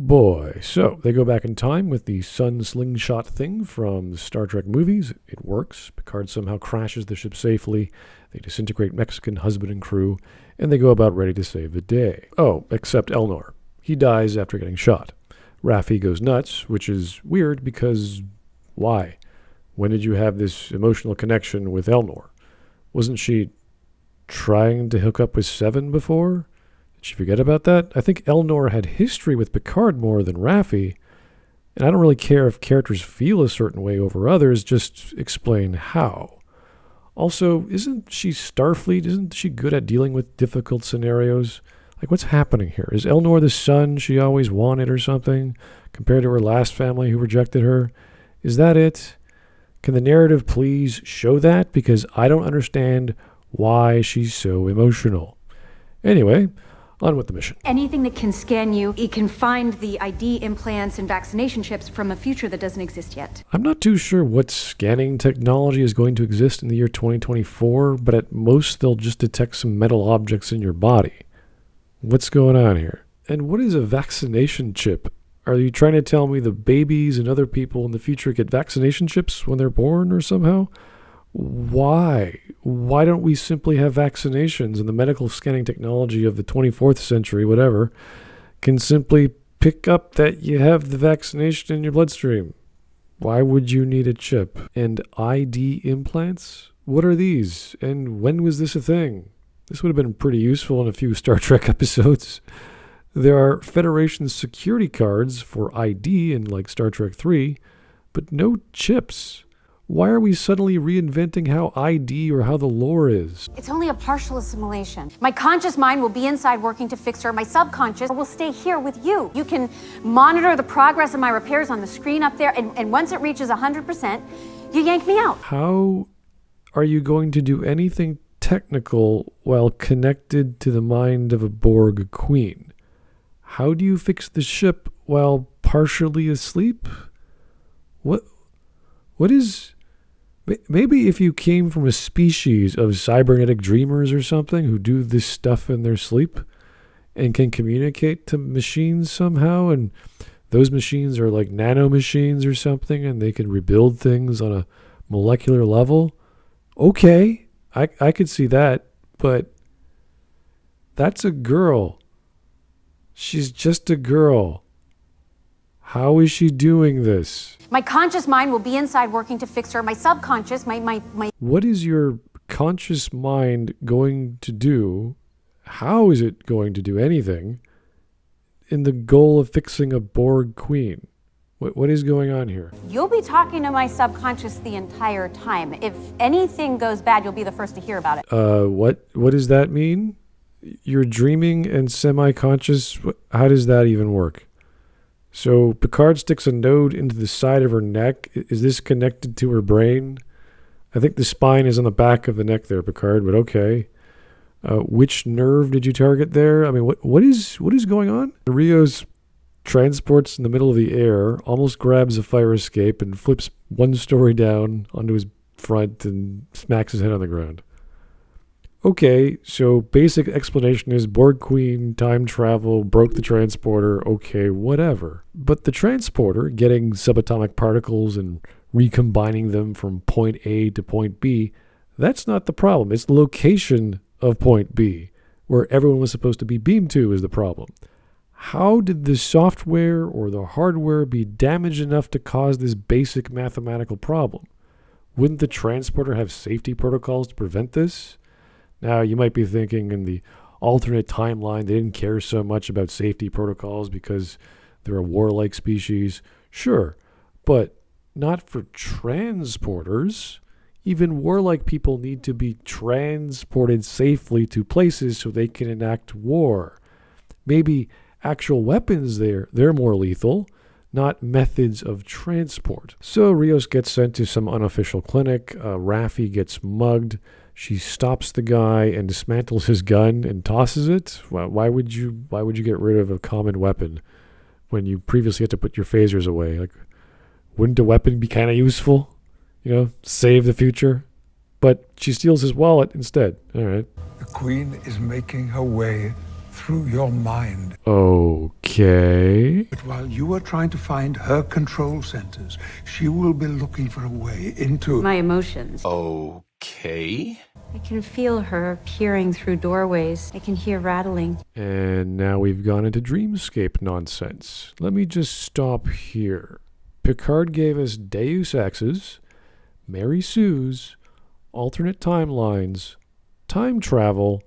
boy. So they go back in time with the sun slingshot thing from the Star Trek movies. It works. Picard somehow crashes the ship safely. They disintegrate Mexican husband and crew, and they go about ready to save the day. Oh, except Elnor. He dies after getting shot. Raffi goes nuts, which is weird because why? When did you have this emotional connection with Elnor? Wasn't she trying to hook up with Seven before? Did she forget about that? I think Elnor had history with Picard more than Raffi, and I don't really care if characters feel a certain way over others, just explain how. Also, isn't she Starfleet? Isn't she good at dealing with difficult scenarios? Like, what's happening here? Is Elnor the son she always wanted or something, compared to her last family who rejected her? Is that it? Can the narrative please show that? Because I don't understand why she's so emotional. Anyway, on with the mission. Anything that can scan you, it can find the ID implants and vaccination chips from a future that doesn't exist yet. I'm not too sure what scanning technology is going to exist in the year 2024, but at most they'll just detect some metal objects in your body. What's going on here? And what is a vaccination chip? Are you trying to tell me the babies and other people in the future get vaccination chips when they're born or somehow? Why? Why don't we simply have vaccinations and the medical scanning technology of the 24th century, whatever, can simply pick up that you have the vaccination in your bloodstream? Why would you need a chip? And ID implants? What are these? And when was this a thing? This would have been pretty useful in a few Star Trek episodes. There are Federation security cards for ID in like Star Trek 3, but no chips. Why are we suddenly reinventing how ID or how the lore is? It's only a partial assimilation. My conscious mind will be inside working to fix her. My subconscious will stay here with you. You can monitor the progress of my repairs on the screen up there, and once it reaches 100%, you yank me out. How are you going to do anything technical while connected to the mind of a Borg Queen? How do you fix the ship while partially asleep? What is... Maybe if you came from a species of cybernetic dreamers or something who do this stuff in their sleep and can communicate to machines somehow, and those machines are like nano machines or something, and they can rebuild things on a molecular level, okay, I could see that, but that's a girl. She's just a girl. How is she doing this? My conscious mind will be inside working to fix her. My subconscious, my... What is your conscious mind going to do? How is it going to do anything in the goal of fixing a Borg Queen? What is going on here? You'll be talking to my subconscious the entire time. If anything goes bad, you'll be the first to hear about it. What does that mean? You're dreaming and semi-conscious? How does that even work? So Picard sticks a node into the side of her neck. Is this connected to her brain? I think the spine is on the back of the neck there, Picard, but okay. Which nerve did you target there? I mean, what is going on? Rios transports in the middle of the air, almost grabs a fire escape, and flips one story down onto his front and smacks his head on the ground. Okay, so basic explanation is Borg Queen, time travel, broke the transporter, okay, whatever. But the transporter, getting subatomic particles and recombining them from point A to point B, that's not the problem. It's the location of point B, where everyone was supposed to be beamed to, is the problem. How did the software or the hardware be damaged enough to cause this basic mathematical problem? Wouldn't the transporter have safety protocols to prevent this? Now, you might be thinking in the alternate timeline, they didn't care so much about safety protocols because they're a warlike species. Sure, but not for transporters. Even warlike people need to be transported safely to places so they can enact war. Maybe actual weapons they're more lethal, not methods of transport. So Rios gets sent to some unofficial clinic. Raffi gets mugged. She stops the guy and dismantles his gun and tosses it. Why would you get rid of a common weapon when you previously had to put your phasers away? Like, wouldn't a weapon be kind of useful? You know, save the future? But she steals his wallet instead. All right. The Queen is making her way through your mind. Okay. But while you are trying to find her control centers, she will be looking for a way into My emotions. Okay. I can feel her peering through doorways. I can hear rattling. And now we've gone into dreamscape nonsense. Let me just stop here. Picard gave us Deus Exes, Mary Sue's, alternate timelines, time travel,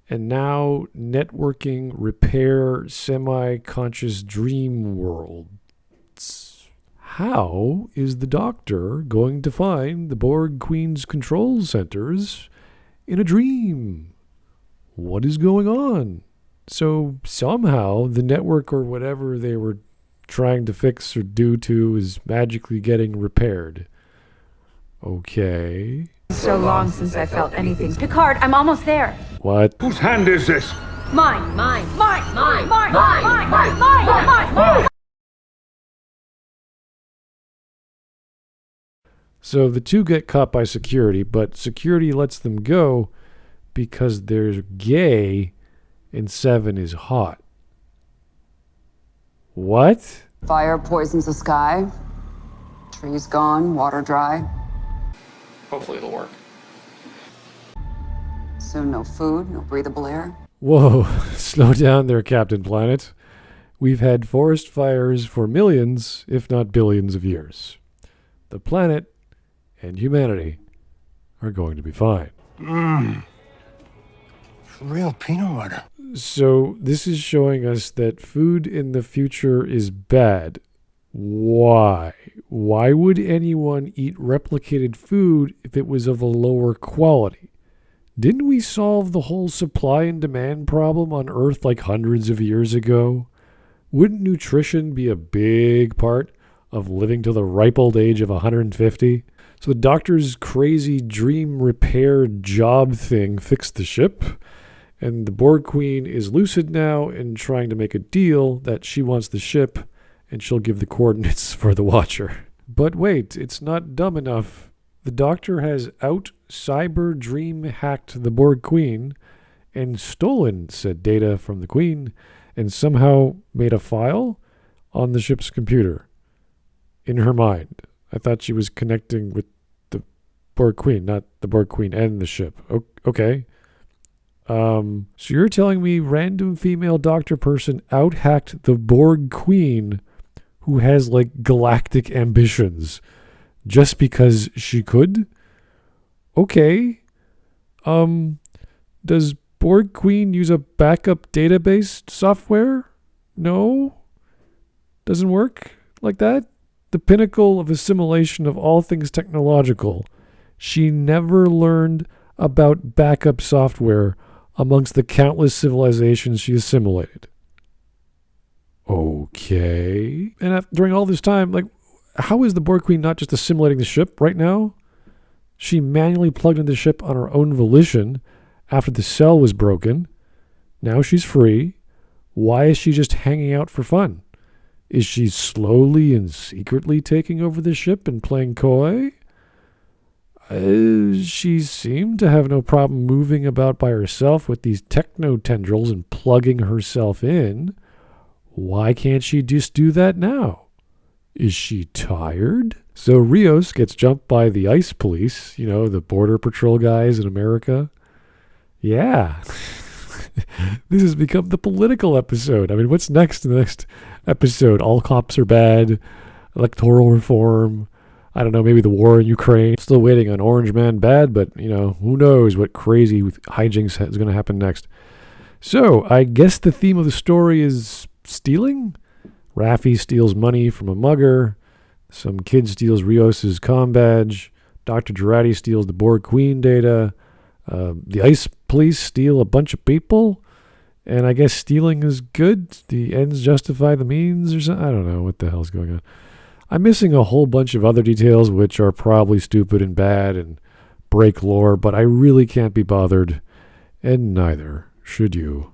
and now networking, repair, semi-conscious dream worlds. How is the Doctor going to find the Borg Queen's control centers in a dream? What is going on? So somehow the network or whatever they were trying to fix or do to is magically getting repaired. Okay. So long since I felt anything. Picard, I'm almost there. What? Whose hand is this? Mine, mine, mine, mine, mine, mine, mine, mine, mine, mine. So the two get caught by security, but security lets them go because they're gay and Seven is hot. What? Fire poisons the sky. Trees gone, water dry. Hopefully it'll work. Soon no food, no breathable air. Whoa, slow down there, Captain Planet. We've had forest fires for millions, if not billions of years. The planet and humanity are going to be fine. Real peanut butter. So this is showing us that food in the future is bad. Why? Why would anyone eat replicated food if it was of a lower quality? Didn't we solve the whole supply and demand problem on Earth like hundreds of years ago? Wouldn't nutrition be a big part of living to the ripe old age of 150? So the Doctor's crazy dream repair job thing fixed the ship, and the Borg Queen is lucid now and trying to make a deal that she wants the ship and she'll give the coordinates for the Watcher. But wait, it's not dumb enough. The Doctor has cyber dream hacked the Borg Queen and stolen said data from the Queen and somehow made a file on the ship's computer in her mind. I thought she was connecting with the Borg Queen, not the Borg Queen and the ship. Okay. So you're telling me random female doctor person out-hacked the Borg Queen who has like galactic ambitions just because she could? Okay. Does Borg Queen use a backup database software? No? Doesn't work like that? The pinnacle of assimilation of all things technological. She never learned about backup software amongst the countless civilizations she assimilated. Okay. And during all this time, like, how is the Borg Queen not just assimilating the ship right now? She manually plugged into the ship on her own volition after the cell was broken. Now she's free. Why is she just hanging out for fun? Is she slowly and secretly taking over the ship and playing coy? She seemed to have no problem moving about by herself with these techno tendrils and plugging herself in. Why can't she just do that now? Is she tired? So Rios gets jumped by the ICE police, you know, the border patrol guys in America. Yeah. This has become the political episode. I mean, what's next in the next episode? All cops are bad, electoral reform, I don't know, maybe the war in Ukraine. Still waiting on Orange Man bad, but, you know, who knows what crazy hijinks is going to happen next. So, I guess the theme of the story is stealing? Raffi steals money from a mugger. Some kid steals Rios' comm badge. Dr. Jurati steals the Borg Queen data. The ICE police steal a bunch of people. And I guess stealing is good. The ends justify the means or something. I don't know what the hell's going on. I'm missing a whole bunch of other details which are probably stupid and bad and break lore, but I really can't be bothered. And neither should you.